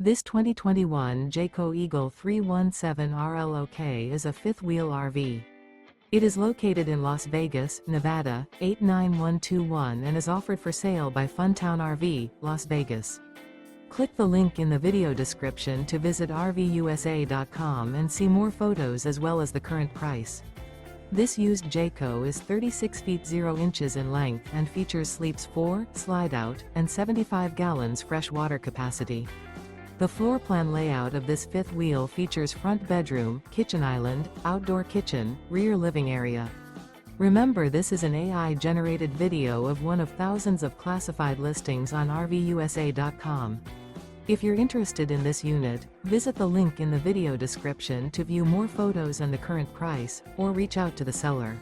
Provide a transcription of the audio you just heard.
This 2021 Jayco Eagle 317 RLOK is a fifth-wheel RV. It is located in Las Vegas, Nevada, 89121 and is offered for sale by Funtown RV, Las Vegas. Click the link in the video description to visit RVUSA.com and see more photos as well as the current price. This used Jayco is 36 feet 0 inches in length and features sleeps 4, slide-out, and 75 gallons fresh water capacity. The floor plan layout of this fifth wheel features front bedroom, kitchen island, outdoor kitchen, rear living area. Remember, this is an AI-generated video of one of thousands of classified listings on RVUSA.com. If you're interested in this unit, visit the link in the video description to view more photos and the current price, or reach out to the seller.